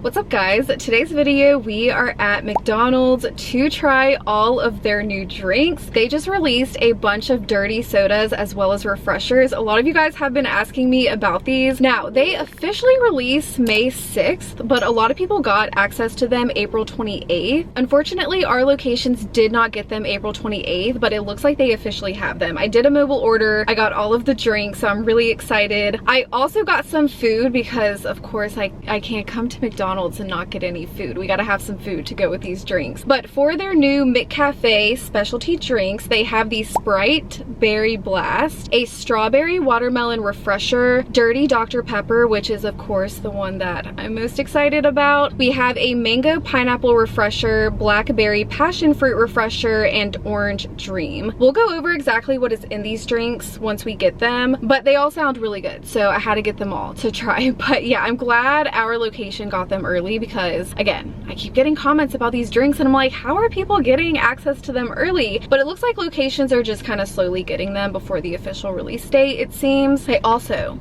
What's up guys? Today's video we are at McDonald's to try all of their new drinks. They just released a bunch of dirty sodas as well as refreshers. A lot of you guys have been asking me about these. Now they officially release May 6th, but a lot of people got access to them April 28th. Unfortunately, our locations did not get them April 28th, but it looks like they officially have them. I did a mobile order. I got all of the drinks, so I'm really excited. I also got some food because of course I can't come to McDonald's and not get any food. We gotta have some food to go with these drinks. But for their new McCafe specialty drinks, they have the Sprite Berry Blast, a strawberry watermelon refresher, dirty Dr. Pepper, which is of course the one that I'm most excited about. We have a mango pineapple refresher, blackberry passion fruit refresher, and orange dream. We'll go over exactly what is in these drinks once we get them, but they all sound really good, so I had to get them all to try. But yeah, I'm glad our location got them early because again, I keep getting comments about these drinks and I'm like, how are people getting access to them early? But it looks like locations are just kind of slowly getting them before the official release date, it seems. I also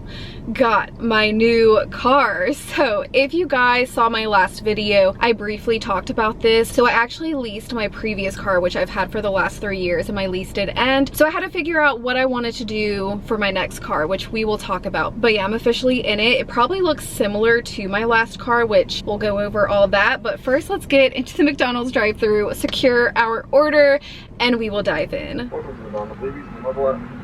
got my new car. So if you guys saw my last video, I briefly talked about this. So I actually leased my previous car, which I've had for the last 3 years, and my lease did end. So I had to figure out what I wanted to do for my next car, which we will talk about. But yeah, I'm officially in it. It probably looks similar to my last car, which we'll go over all of that. But first, let's get into the McDonald's drive-thru, secure our order, and we will dive in.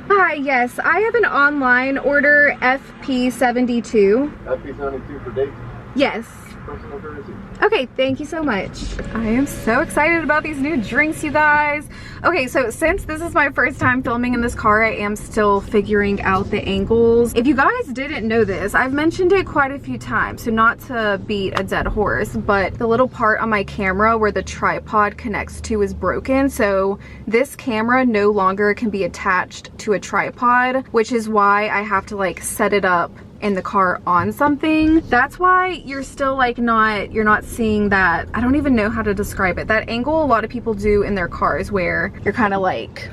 Hi, yes, I have an online order, FP72. FP72 for date? Yes. Personal courtesy. Okay, thank you so much. I am so excited about these new drinks, you guys. Okay, so since this is my first time filming in this car, I am still figuring out the angles. If you guys didn't know this, I've mentioned it quite a few times, so not to beat a dead horse, but the little part on my camera where the tripod connects to is broken, so this camera no longer can be attached to a tripod, which is why I have to like set it up in the car on something. That's why you're still like you're not seeing that, I don't even know how to describe it, that angle a lot of people do in their cars where you're kind of like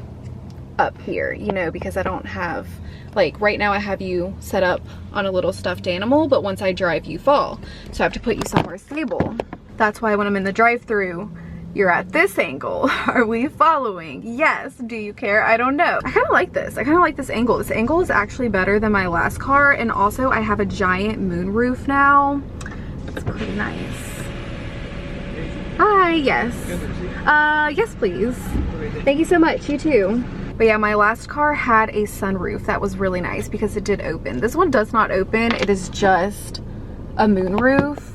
up here, you know, because I don't have, like right now I have you set up on a little stuffed animal, but once I drive you fall, so I have to put you somewhere stable. That's why when I'm in the drive-thru, you're at this angle. Are we following? Yes. Do you care? I don't know. I kind of like this. I kind of like this angle. This angle is actually better than my last car, and also I have a giant moonroof now. It's pretty nice. Hi, yes. Yes, please. Thank you so much. You too. But yeah, my last car had a sunroof. That was really nice because it did open. This one does not open. It is just a moonroof.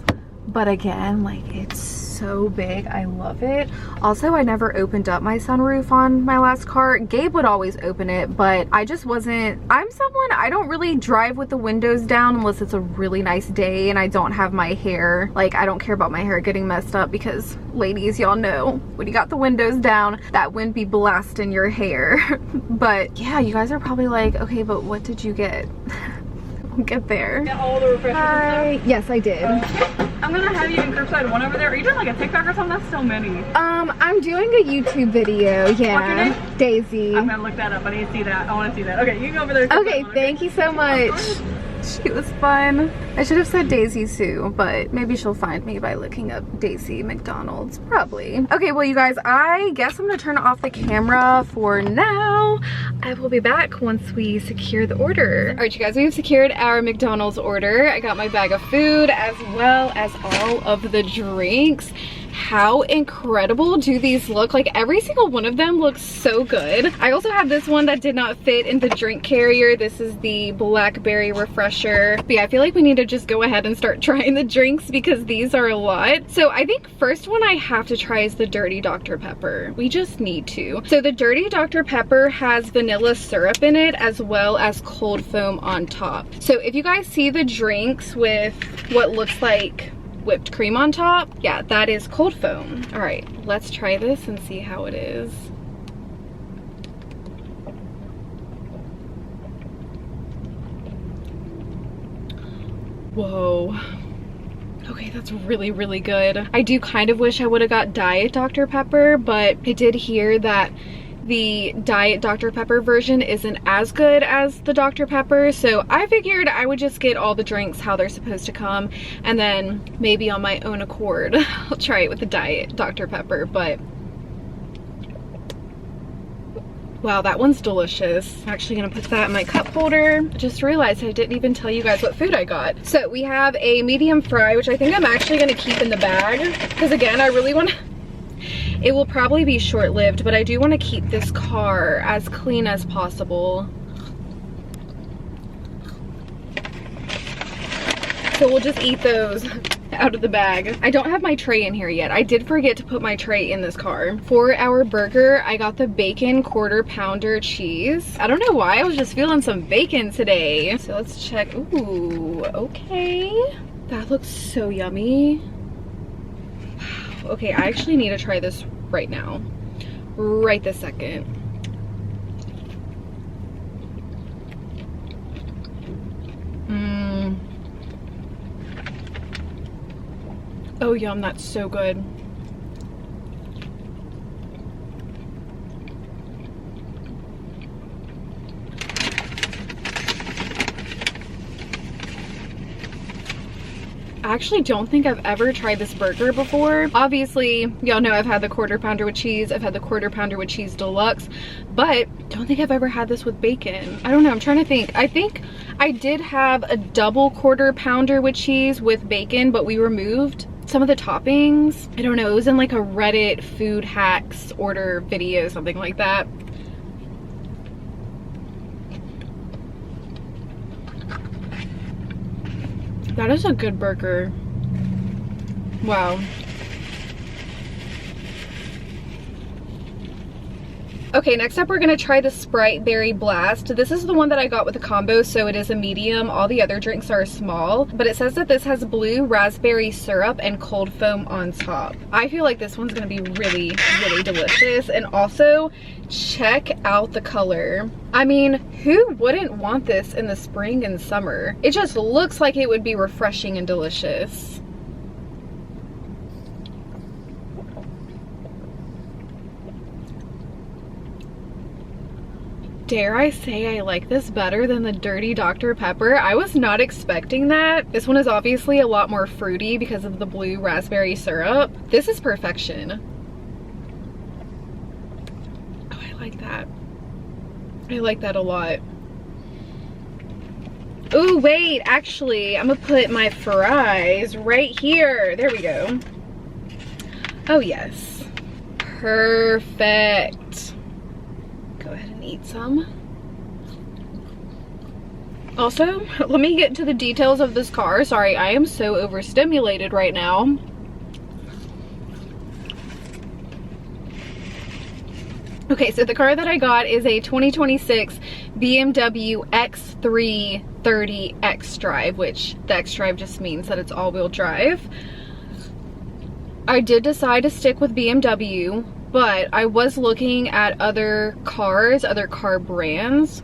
But again, like, it's so big. I love it. Also, I never opened up my sunroof on my last car. Gabe would always open it, but I just wasn't, I don't really drive with the windows down unless it's a really nice day and I don't have my hair, like I don't care about my hair getting messed up because ladies, y'all know when you got the windows down, that wind be blasting your hair. But yeah, you guys are probably like, okay, but what did you get? Get there. Get all the refreshers. Hi. Yes, I did. I'm gonna have you in curbside one over there. Are you doing like a TikTok or something? That's so many. I'm doing a YouTube video. Yeah. What's your name? Daisy. I'm gonna look that up. I need to see that. I want to see that. Okay, you can go over there. Okay, thank you so much. She was fun. I should have said Daisy Sue, but maybe she'll find me by looking up Daisy McDonald's, probably. Okay, well you guys, I guess I'm gonna turn off the camera for now. I will be back once we secure the order. All right, you guys, we've secured our McDonald's order. I got my bag of food as well as all of the drinks. How incredible do these look? Like every single one of them looks so good. I also have this one that did not fit in the drink carrier. This is the blackberry refresher. But yeah, I feel like we need to just go ahead and start trying the drinks because these are a lot. So I think first one I have to try is the dirty Dr. Pepper. We just need to. So the dirty Dr. Pepper has vanilla syrup in it as well as cold foam on top. So if you guys see the drinks with what looks like whipped cream on top, yeah, that is cold foam. All right, let's try this and see how it is. Whoa. Okay, that's really, really good. I do kind of wish I would have got Diet Dr. Pepper, but I did hear that the Diet Dr. Pepper version isn't as good as the Dr. Pepper, so I figured I would just get all the drinks how they're supposed to come, and then maybe on my own accord I'll try it with the Diet Dr. Pepper. But wow, that one's delicious. I'm actually gonna put that in my cup holder. I just realized I didn't even tell you guys what food I got. So we have a medium fry, which I think I'm actually gonna keep in the bag, because again, I really wanna, it will probably be short-lived, but I do want to keep this car as clean as possible. So we'll just eat those out of the bag. I don't have my tray in here yet. I did forget to put my tray in this car. For our burger, I got the bacon quarter pounder cheese. I don't know why, I was just feeling some bacon today. So let's check. Ooh, okay. That looks so yummy. Okay, I actually need to try this right now. Right this second. Oh yum, that's so good. I actually don't think I've ever tried this burger before. Obviously, y'all know I've had the quarter pounder with cheese. I've had the quarter pounder with cheese deluxe, but don't think I've ever had this with bacon. I don't know, I'm trying to think. I think I did have a double quarter pounder with cheese with bacon, but we removed some of the toppings. I don't know, it was in like a Reddit food hacks order video, something like that. That is a good burger. Wow. Okay, next up we're gonna try the Sprite Berry Blast. This is the one that I got with the combo, so it is a medium. All the other drinks are small, but it says that this has blue raspberry syrup and cold foam on top. I feel like this one's gonna be really, really delicious. And also, check out the color. I mean, who wouldn't want this in the spring and summer? It just looks like it would be refreshing and delicious. Dare I say I like this better than the Dirty Dr. Pepper? I was not expecting that. This one is obviously a lot more fruity because of the blue raspberry syrup. This is perfection. Oh, I like that. I like that a lot. Ooh, wait, actually, I'm gonna put my fries right here. There we go. Oh, yes. Perfect. Go ahead and eat some. Also, let me get into the details of this car. Sorry, I am so overstimulated right now. Okay, so the car that I got is a 2026 BMW X330 X-Drive, which the X-Drive just means that it's all-wheel drive. I did decide to stick with BMW, but I was looking at other cars, other car brands.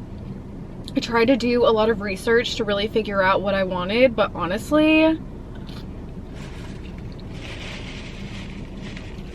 I tried to do a lot of research to really figure out what I wanted, but honestly,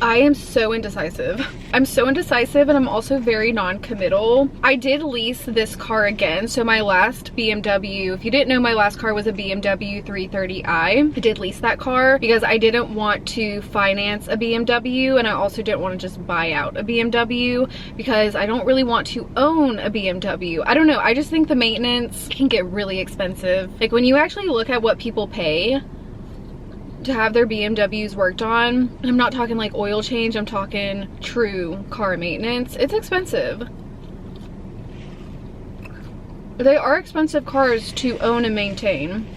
I am so indecisive. I'm so indecisive, and I'm also very non-committal. I did lease this car again. So my last BMW, if you didn't know, my last car was a BMW 330i. I did lease that car because I didn't want to finance a BMW, and I also didn't want to just buy out a BMW because I don't really want to own a BMW. I don't know, I just think the maintenance can get really expensive. Like when you actually look at what people pay to have their BMWs worked on, I'm not talking like oil change, I'm talking true car maintenance. It's expensive. They are expensive cars to own and maintain.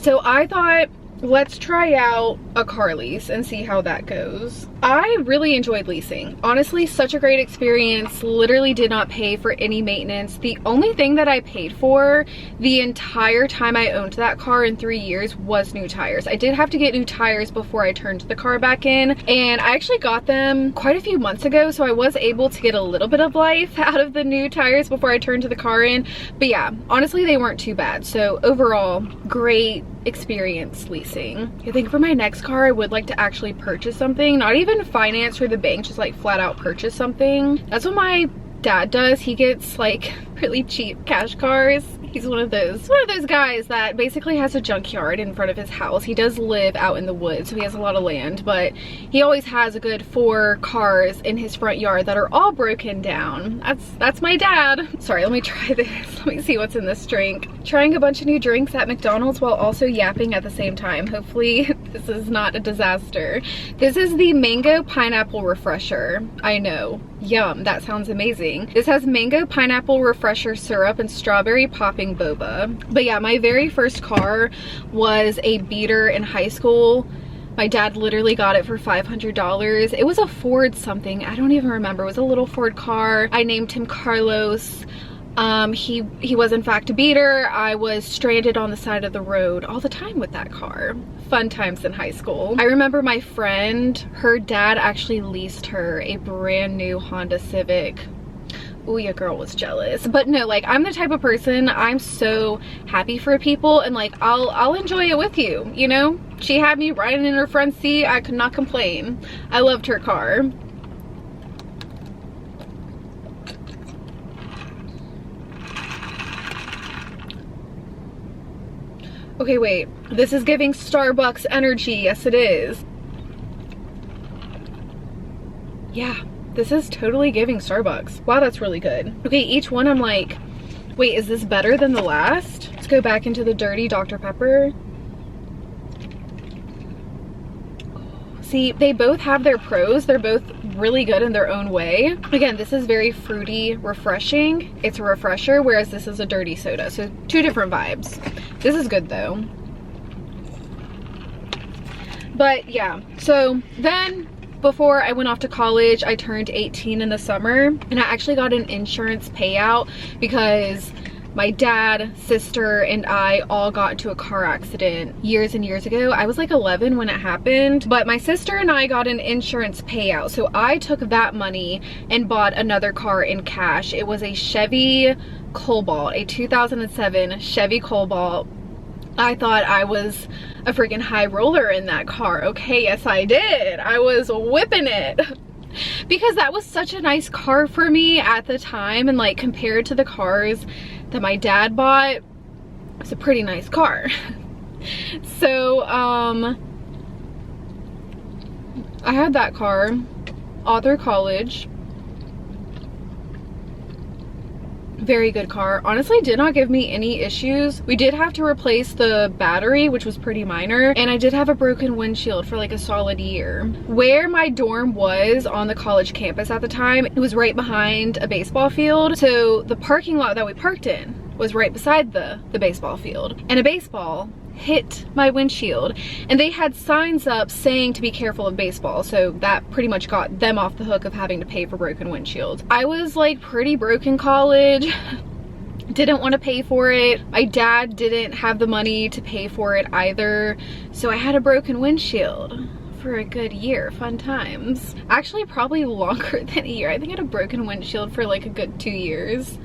So I thought, let's try out a car lease and see how that goes. I really enjoyed leasing. Honestly, such a great experience. Literally did not pay for any maintenance. The only thing that I paid for the entire time I owned that car in 3 years was new tires. I did have to get new tires before I turned the car back in, and I actually got them quite a few months ago, so I was able to get a little bit of life out of the new tires before I turned the car in. But yeah, honestly, they weren't too bad. So overall, great experience leasing. leasing. I think for my next car, I would like to actually purchase something, not even finance through the bank, just like flat out purchase something. That's what my dad does. He gets like really cheap cash cars. He's one of those guys that basically has a junkyard in front of his house. He does live out in the woods, so he has a lot of land, but he always has a good 4 cars in his front yard that are all broken down. That's my dad. Sorry, let me try this. Let me see what's in this drink. Trying a bunch of new drinks at McDonald's while also yapping at the same time. Hopefully this is not a disaster. This is the mango pineapple refresher. I know. Yum, that sounds amazing. This has mango pineapple refresher syrup and strawberry popping boba. But yeah, my very first car was a beater in high school. My dad literally got it for $500. It was a Ford something, I don't even remember. It was a little Ford car. I named him Carlos. He was in fact a beater. I was stranded on the side of the road all the time with that car. Fun times in high school. I remember my friend, her dad actually leased her a brand new Honda Civic. Ooh, your girl was jealous. But no, like, I'm the type of person, I'm so happy for people, and like I'll enjoy it with you, you know? She had me riding in her front seat. I could not complain. I loved her car. Okay, wait, this is giving Starbucks energy. Yes, it is. Yeah, this is totally giving Starbucks. Wow, that's really good. Okay, each one I'm like, wait, is this better than the last? Let's go back into the dirty Dr. Pepper. See, they both have their pros. They're both really good in their own way. Again, this is very fruity, refreshing. It's a refresher, whereas this is a dirty soda. So 2 different vibes. This is good though. But yeah, so then before I went off to college, I turned 18 in the summer, and I actually got an insurance payout because my dad, sister, and I all got into a car accident years and years ago. I was like 11 when it happened, but my sister and I got an insurance payout. So I took that money and bought another car in cash. It was a Chevy Cobalt, a 2007 Chevy Cobalt. I thought I was a freaking high roller in that car. Okay, yes I did. I was whipping it. Because that was such a nice car for me at the time, and like compared to the cars that my dad bought, it's a pretty nice car. So I had that car all through college. Very good car. Honestly, did not give me any issues. We did have to replace the battery, which was pretty minor, and I did have a broken windshield for like a solid year. Where my dorm was on the college campus at the time, it was right behind a baseball field. So the parking lot that we parked in was right beside the baseball field, and a baseball hit my windshield, and they had signs up saying to be careful of baseball, so that pretty much got them off the hook of having to pay for broken windshields. I was like pretty broke in college, didn't want to pay for it. My dad didn't have the money to pay for it either, so I had a broken windshield for a good year. Fun times. Actually, probably longer than a year. I think I had a broken windshield for like a good 2 years.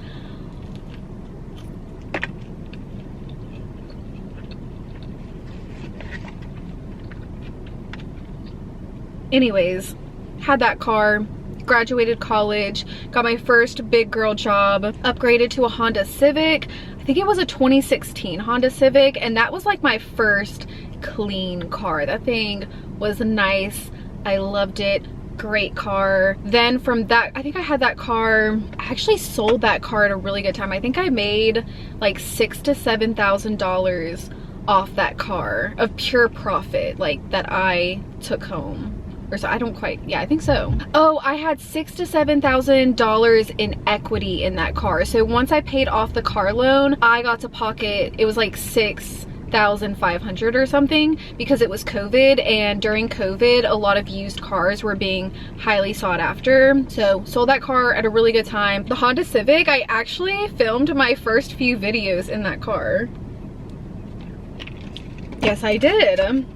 Anyways, had that car, graduated college, got my first big girl job, upgraded to a Honda Civic. I think it was a 2016 Honda Civic, and that was like my first clean car. That thing was nice. I loved it. Great car. Then from that, I think I had that car, I actually sold that car at a really good time. I think I made like $6,000 to $7,000 off that car of pure profit, like that I took home. Or so, I don't quite, yeah, I think so. Oh, I had $6,000 to $7,000 in equity in that car. So once I paid off the car loan, I got to pocket, it was like $6,500 or something, because it was COVID, and during COVID, a lot of used cars were being highly sought after. So sold that car at a really good time. The Honda Civic, I actually filmed my first few videos in that car. Yes, I did.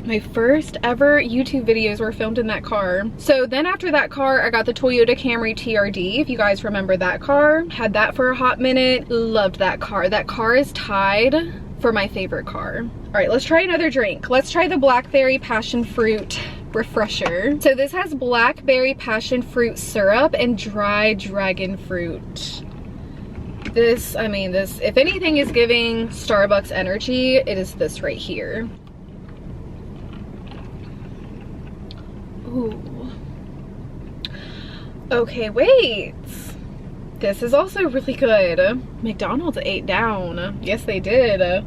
My first ever YouTube videos were filmed in that car. So then after that car, I got the Toyota Camry TRD, if you guys remember that car. Had that for a hot minute. Loved that car. That car is tied for my favorite car. All right, let's try another drink. Let's try the Blackberry Passion Fruit Refresher. So this has Blackberry Passion Fruit syrup and dry dragon fruit. This, I mean, this, if anything is giving Starbucks energy, it is this right here. Ooh. Okay, wait. This is also really good. McDonald's ate down. Yes, they did.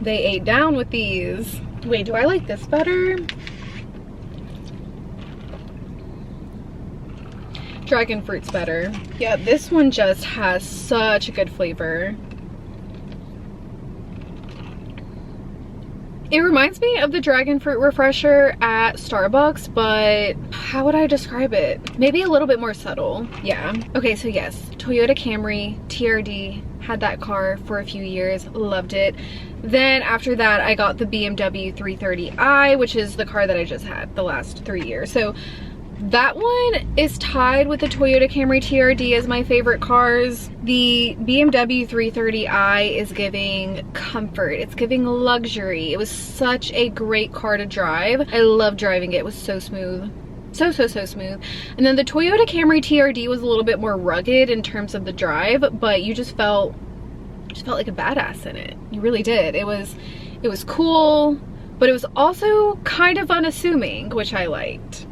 They ate down with these. Wait, do I like this better? Dragon fruit's better. Yeah, this one just has such a good flavor. It reminds me of the dragon fruit refresher at Starbucks, but how would I describe it? Maybe a little bit more subtle. Yeah. Okay, so yes, Toyota Camry TRD, had that car for a few years, loved it. Then after that, I got the BMW 330i, which is the car that I just had the last 3 years. So that one is tied with the Toyota Camry TRD as my favorite cars. The BMW 330i is giving comfort. It's giving luxury. It was such a great car to drive. I love driving it. It was so smooth. So smooth. And then the Toyota Camry TRD was a little bit more rugged in terms of the drive, but you just felt like a badass in it. You really did. It was cool, but it was also kind of unassuming, which I liked.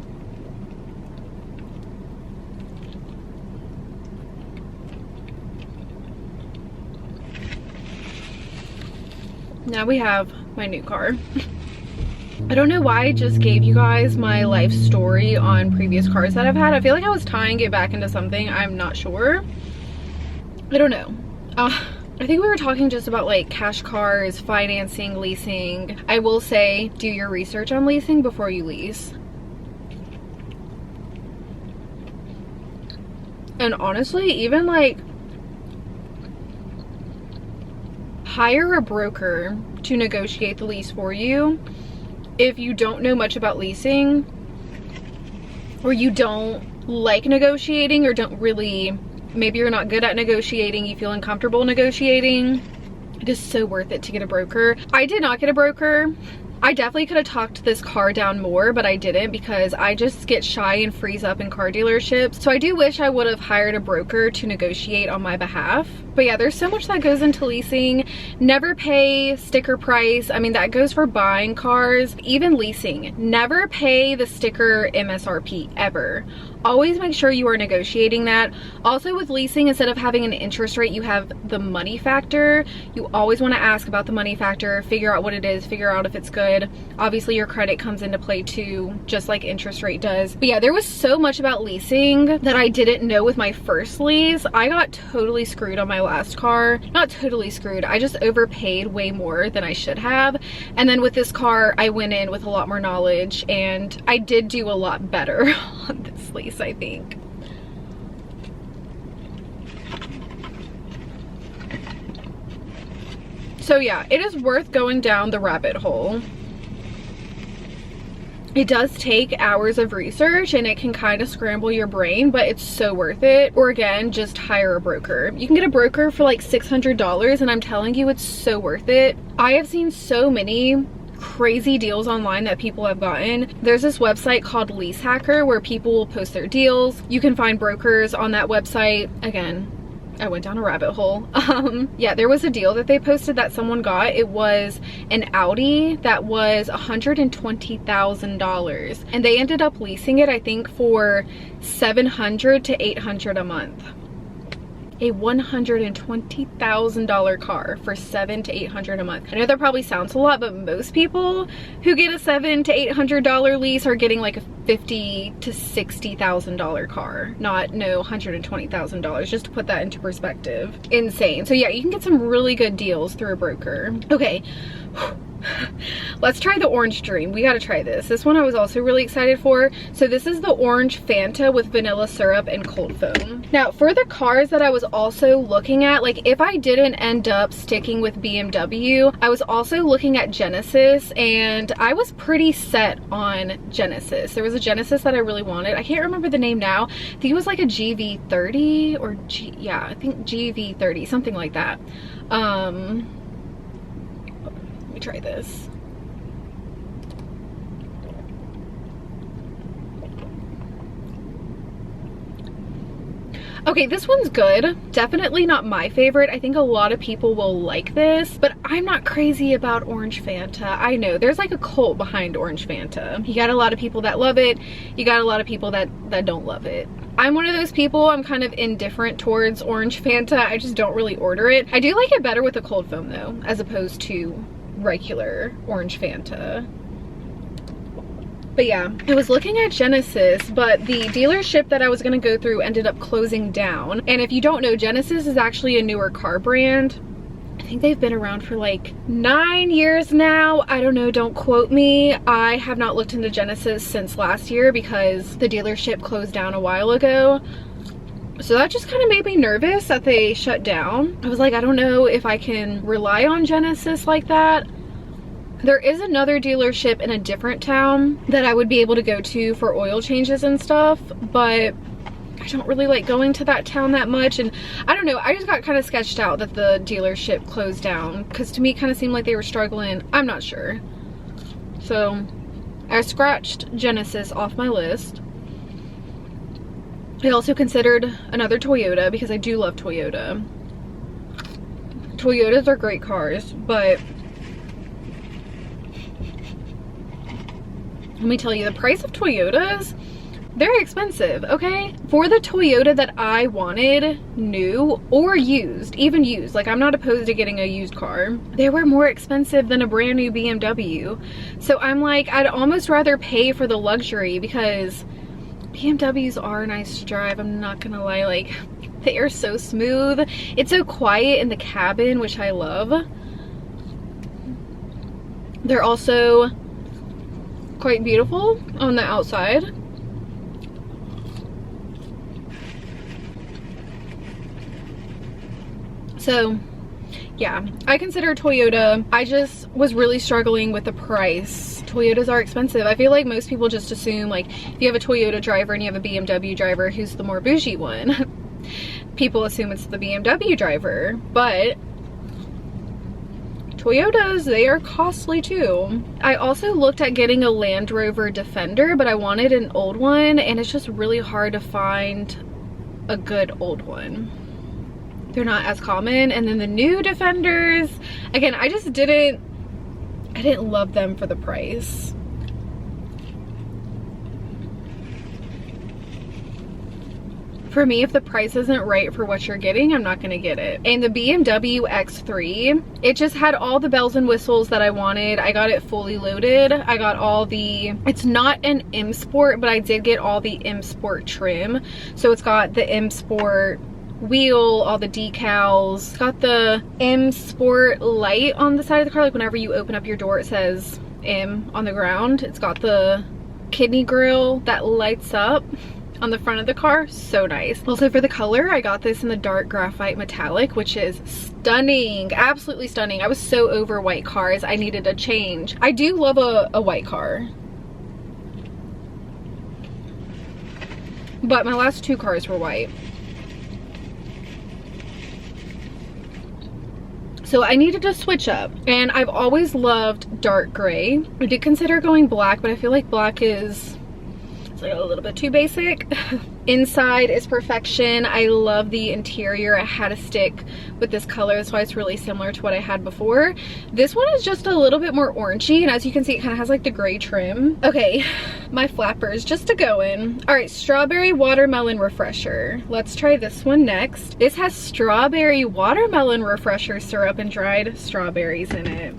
Now we have my new car. I don't know why I just gave you guys my life story on previous cars that I've had. I feel like I was tying it back into something. I'm not sure. I don't know. I think we were talking just about like cash cars, financing, leasing. I will say, do your research on leasing before you lease. And honestly, even like hire a broker to negotiate the lease for you if you don't know much about leasing, or you don't like negotiating, or don't really, maybe you're not good at negotiating, you feel uncomfortable negotiating. It is so worth it to get a broker. I did not get a broker. I definitely could have talked this car down more, but I didn't, because I just get shy and freeze up in car dealerships. So I do wish I would have hired a broker to negotiate on my behalf. But yeah, there's so much that goes into leasing. Never pay sticker price. I mean, that goes for buying cars, even leasing. Never pay the sticker MSRP ever. Always make sure you are negotiating that. Also with leasing, instead of having an interest rate, you have the money factor. You always want to ask about the money factor, figure out what it is, figure out if it's good. Obviously your credit comes into play too, just like interest rate does. But yeah, there was so much about leasing that I didn't know with my first lease. I got totally screwed on my last car. Not totally screwed, I just overpaid way more than I should have. And then with this car, I went in with a lot more knowledge, and I did do a lot better on this lease, I think. So yeah, it is worth going down the rabbit hole. It does take hours of research and it can kind of scramble your brain, but it's so worth it. Or again, just hire a broker. You can get a broker for like $600, and I'm telling you, it's so worth it. I have seen so many crazy deals online that people have gotten. There's this website called Lease Hacker where people will post their deals. You can find brokers on that website. Again, I went down a rabbit hole. Yeah, there was a deal that they posted that someone got. It was an Audi that was $120,000, and they ended up leasing it, I think, for $700 to $800 a month. A $120,000 car for $700 to $800 a month. I know that probably sounds a lot, but most people who get a $700 to $800 lease are getting like a $50,000 to $60,000 car, not no $120,000, just to put that into perspective. Insane. So yeah, you can get some really good deals through a broker. Okay. Let's try the Orange Dream. We gotta try this. This one I was also really excited for. So this is the Orange Fanta with vanilla syrup and cold foam. Now for the cars that I was also looking at, like if I didn't end up sticking with BMW, I was also looking at Genesis, and I was pretty set on Genesis. There was a Genesis that I really wanted. I can't remember the name now. I think it was like a GV30 or yeah, I think GV30, something like that. Let me try this. Okay, this one's good. Definitely not my favorite. I think a lot of people will like this, but I'm not crazy about orange Fanta. I know there's like a cult behind orange Fanta. You got a lot of people that love it. You got a lot of people that don't love it. I'm one of those people, I'm kind of indifferent towards orange Fanta. I just don't really order it. I do like it better with a cold foam though, as opposed to regular orange Fanta. But yeah, I was looking at Genesis, but the dealership that I was gonna go through ended up closing down. And if you don't know, Genesis is actually a newer car brand. I think they've been around for like 9 years now. I don't know, don't quote me. I have not looked into Genesis since last year because the dealership closed down a while ago. So that just kind of made me nervous that they shut down. I was like, I don't know if I can rely on Genesis like that. There is another dealership in a different town that I would be able to go to for oil changes and stuff, but I don't really like going to that town that much. And I don't know, I just got kind of sketched out that the dealership closed down because to me it kind of seemed like they were struggling. I'm not sure. So I scratched Genesis off my list. I also considered another Toyota because I do love Toyota. Toyotas are great cars, but let me tell you, the price of Toyotas, very expensive, okay? For the Toyota that I wanted, new or used, even used, like I'm not opposed to getting a used car, they were more expensive than a brand new BMW. So I'm like, I'd almost rather pay for the luxury because BMWs are nice to drive, I'm not gonna lie, like they are so smooth. It's so quiet in the cabin, which I love. They're also quite beautiful on the outside. So yeah, I consider Toyota. I just was really struggling with the price. Toyotas are expensive. I feel like most people just assume like if you have a Toyota driver and you have a BMW driver, who's the more bougie one? People assume it's the BMW driver, but Toyotas, they are costly too. I also looked at getting a Land Rover Defender, but I wanted an old one and it's just really hard to find a good old one. They're not as common. And then the new Defenders, again, I didn't love them for the price. For me, if the price isn't right for what you're getting, I'm not gonna get it. And the BMW X3, it just had all the bells and whistles that I wanted. I got it fully loaded. I got all the, it's not an M Sport, but I did get all the M Sport trim. So it's got the M Sport wheel, all the decals. It's got the M Sport light on the side of the car. Like whenever you open up your door, it says M on the ground. It's got the kidney grill that lights up on the front of the car. So nice. Also for the color, I got this in the dark graphite metallic, which is stunning, absolutely stunning. I was so over white cars, I needed a change. I do love a white car, but my last two cars were white. So I needed to switch up, and I've always loved dark gray. I did consider going black, but I feel like black is, it's like a little bit too basic. Inside is perfection. I love the interior. I had to stick with this color. That's why it's really similar to what I had before. This one is just a little bit more orangey, and as you can see, it kind of has like the gray trim. Okay, my flappers just to go in. All right, strawberry watermelon refresher. Let's try this one next. This has strawberry watermelon refresher syrup and dried strawberries in it.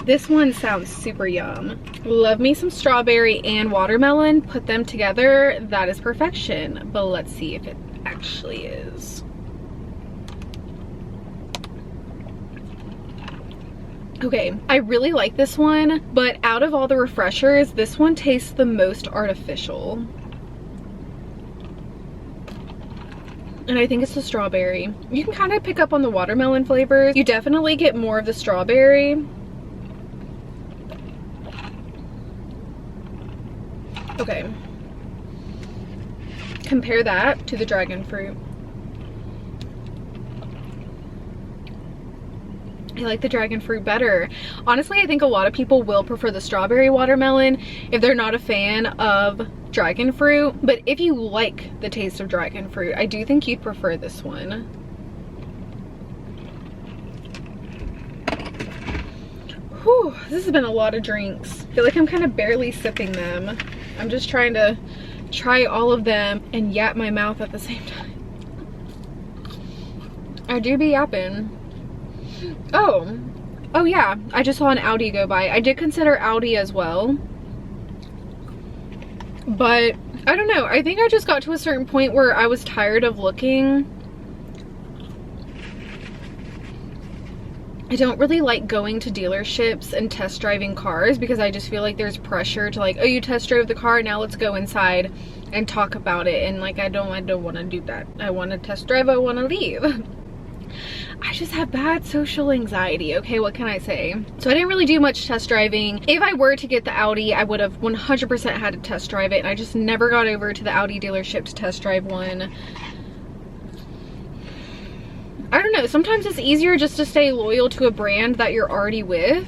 This one sounds super yum. Love me some strawberry and watermelon. Put them together, that is perfection. But let's see if it actually is. Okay, I really like this one, but out of all the refreshers, this one tastes the most artificial. And I think it's the strawberry. You can kind of pick up on the watermelon flavors. You definitely get more of the strawberry. Okay, compare that to the dragon fruit. I like the dragon fruit better. Honestly, I think a lot of people will prefer the strawberry watermelon if they're not a fan of dragon fruit. But if you like the taste of dragon fruit, I do think you'd prefer this one. Whew, this has been a lot of drinks. I feel like I'm kind of barely sipping them. I'm just trying to try all of them and yap my mouth at the same time. I do be yapping. Oh yeah, I just saw an Audi go by. I did consider Audi as well, but I don't know. I think I just got to a certain point where I was tired of looking. I don't really like going to dealerships and test driving cars because I just feel like there's pressure to like, oh, you test drove the car, now let's go inside and talk about it. And like, I don't want to do that. I want to test drive, I want to leave. I just have bad social anxiety, okay, what can I say? So I didn't really do much test driving. If I were to get the Audi, I would have 100% had to test drive it, and I just never got over to the Audi dealership to test drive one. I don't know, sometimes it's easier just to stay loyal to a brand that you're already with.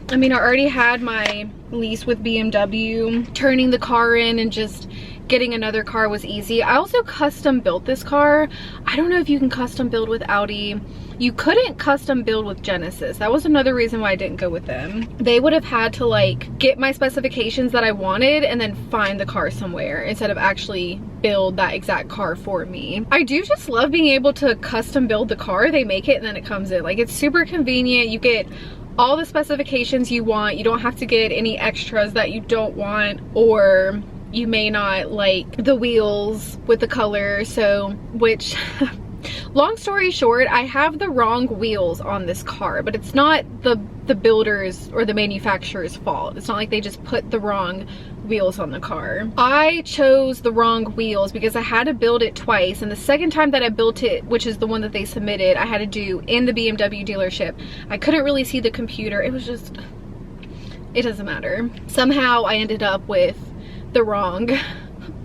I mean, I already had my lease with BMW. Turning the car in and just getting another car was easy. I also custom built this car. I don't know if you can custom build with Audi. You couldn't custom build with Genesis. That was another reason why I didn't go with them. They would have had to like get my specifications that I wanted and then find the car somewhere instead of actually build that exact car for me. I do just love being able to custom build the car. They make it and then it comes in. Like, it's super convenient. You get all the specifications you want. You don't have to get any extras that you don't want, or you may not like the wheels with the color. So, which long story short, I have the wrong wheels on this car, but it's not the builder's or the manufacturer's fault. It's not like they just put the wrong wheels on the car. I chose the wrong wheels because I had to build it twice, and the second time that I built it, which is the one that they submitted, I had to do in the BMW dealership. I couldn't really see the computer. It was just, it doesn't matter. Somehow I ended up with the wrong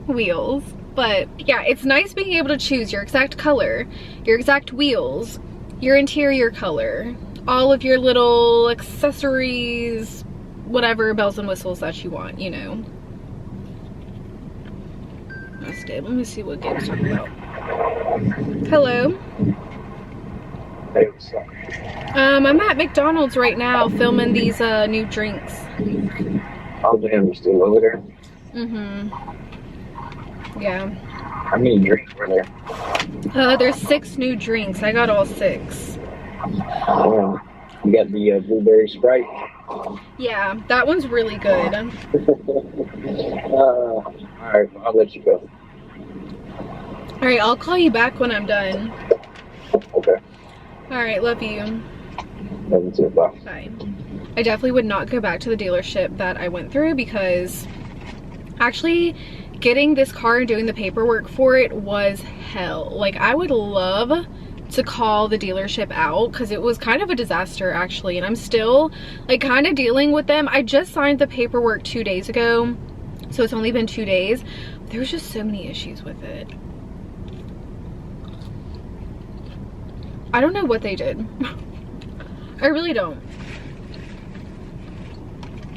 wheels. But yeah, it's nice being able to choose your exact color, your exact wheels, your interior color, all of your little accessories, whatever bells and whistles that you want, you know. That's it. Let me see what game's talking about. Hello. Hey, what's up? I'm at McDonald's right now filming these new drinks. Oh, damn, you're still over there? Yeah. How many drinks were there? There's 6 new drinks. I got all 6. You got the blueberry Sprite? Yeah, that one's really good. Alright, I'll let you go. Alright, I'll call you back when I'm done. Okay. Alright, love you. Love you too, bye. Bye. I definitely would not go back to the dealership that I went through because actually getting this car and doing the paperwork for it was hell. Like, I would love to call the dealership out because it was kind of a disaster actually, and I'm still like kind of dealing with them. I just signed the paperwork 2 days ago, so it's only been 2 days. There was just so many issues with it. I don't know what they did. I really don't.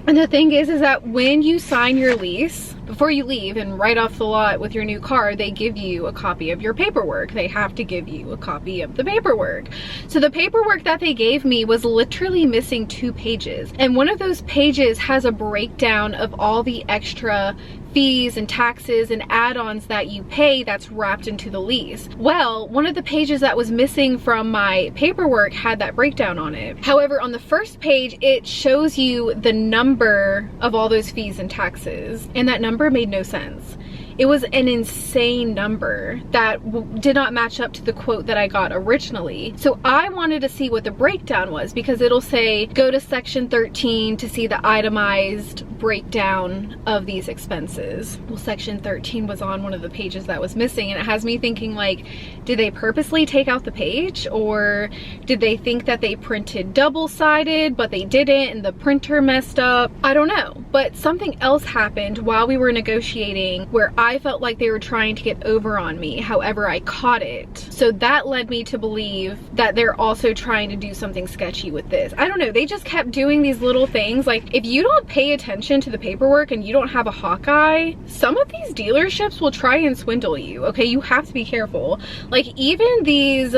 And the thing is that when you sign your lease, before you leave and right off the lot with your new car, they give you a copy of your paperwork. They have to give you a copy of the paperwork. So the paperwork that they gave me was literally missing 2 pages. And one of those pages has a breakdown of all the extra fees and taxes and add-ons that you pay that's wrapped into the lease. Well, one of the pages that was missing from my paperwork had that breakdown on it. However, on the first page, it shows you the number of all those fees and taxes, and that number made no sense. It was an insane number that did not match up to the quote that I got originally. So I wanted to see what the breakdown was because it'll say, go to section 13 to see the itemized breakdown of these expenses. Well, section 13 was on one of the pages that was missing, and it has me thinking, like, did they purposely take out the page, or did they think that they printed double-sided but they didn't and the printer messed up? I don't know, but something else happened while we were negotiating where I felt like they were trying to get over on me. However, I caught it, so that led me to believe that they're also trying to do something sketchy with this. I don't know, they just kept doing these little things. Like, if you don't pay attention to the paperwork and you don't have a hawk eye, some of these dealerships will try and swindle you, okay? You have to be careful. Like, even these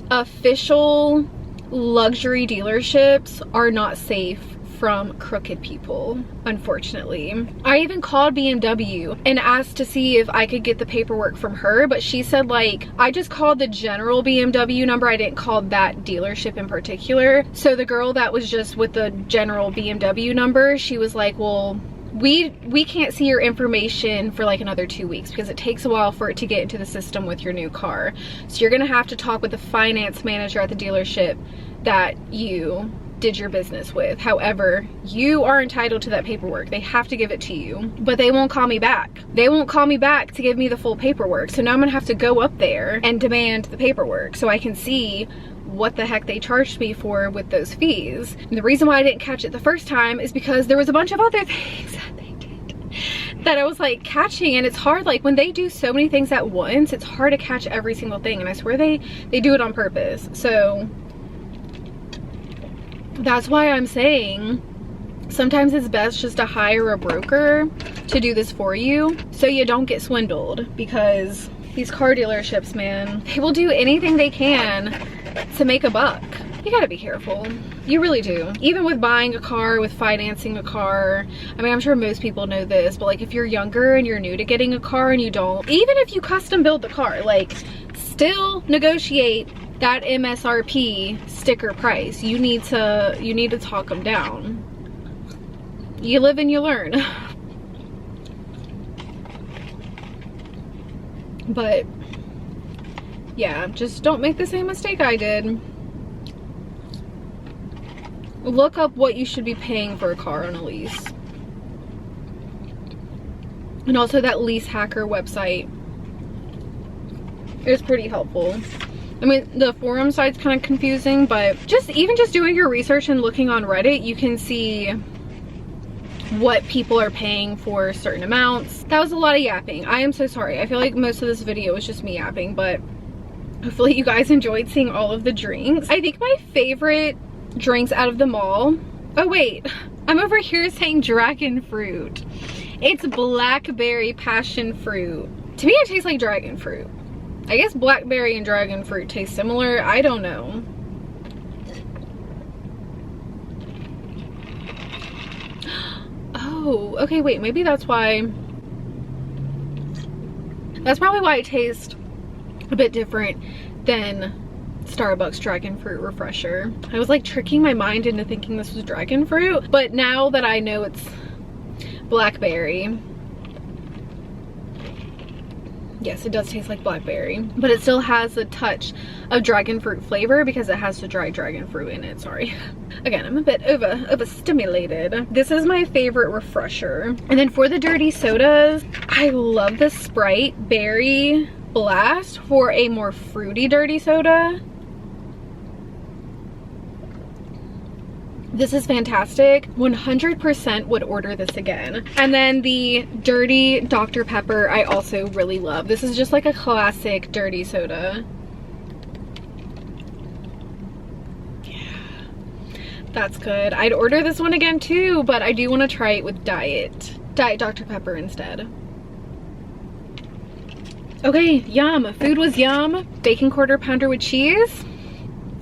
official luxury dealerships are not safe from crooked people, unfortunately. I even called BMW and asked to see if I could get the paperwork from her, but she said, like, I just called the general BMW number, I didn't call that dealership in particular. So the girl that was just with the general BMW number, she was like, well, we can't see your information for like another 2 weeks because it takes a while for it to get into the system with your new car. So you're gonna have to talk with the finance manager at the dealership that you did your business with. However, you are entitled to that paperwork. They have to give it to you, but they won't call me back. They won't call me back to give me the full paperwork. So now I'm gonna have to go up there and demand the paperwork so I can see what the heck they charged me for with those fees. And the reason why I didn't catch it the first time is because there was a bunch of other things that they did that I was like catching, and it's hard, like when they do so many things at once, it's hard to catch every single thing, and I swear they do it on purpose. So that's why I'm saying sometimes it's best just to hire a broker to do this for you so you don't get swindled, because these car dealerships, man, they will do anything they can to make a buck. You gotta be careful. You really do. Even with buying a car, with financing a car. I mean, I'm sure most people know this, but like if you're younger and you're new to getting a car and you don't, even if you custom build the car, like still negotiate that MSRP sticker price. You need to talk them down. You live and you learn. But yeah, just don't make the same mistake I did. Look up what you should be paying for a car on a lease. And also that Lease Hacker website is pretty helpful. I mean, the forum site's kind of confusing, but even just doing your research and looking on Reddit, you can see what people are paying for certain amounts. That was a lot of yapping. I am so sorry. I feel like most of this video was just me yapping, but hopefully you guys enjoyed seeing all of the drinks. I think my favorite drinks out of them all, oh wait, I'm over here saying dragon fruit. It's blackberry passion fruit. To me, it tastes like dragon fruit. I guess blackberry and dragon fruit taste similar. I don't know. Oh, okay, wait, maybe that's why. That's probably why it tastes a bit different than Starbucks dragon fruit refresher. I was like tricking my mind into thinking this was dragon fruit, but now that I know it's blackberry, yes, it does taste like blackberry, but it still has a touch of dragon fruit flavor because it has the dried dragon fruit in it. Sorry. Again, I'm a bit overstimulated. This is my favorite refresher. And then for the dirty sodas, I love the Sprite Berry Blast for a more fruity dirty soda. This is fantastic. 100% would order this again. And then the dirty Dr. Pepper I also really love. This is just like a classic dirty soda. Yeah, that's good. I'd order this one again too, but I do want to try it with Diet Dr. Pepper instead. Okay, yum. Food was yum. Bacon quarter pounder with cheese.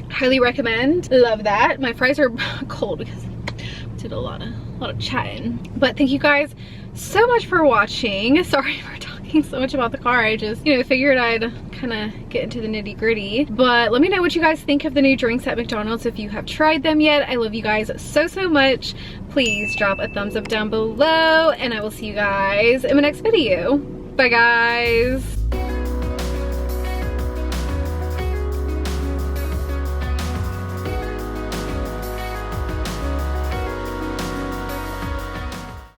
Highly recommend. Love that. My fries are cold because I did a lot of chatting. But thank you guys so much for watching. Sorry for talking so much about the car. I just, you know, figured I'd kind of get into the nitty gritty. But let me know what you guys think of the new drinks at McDonald's if you have tried them yet. I love you guys so much. Please drop a thumbs up down below, and I will see you guys in my next video. Bye guys.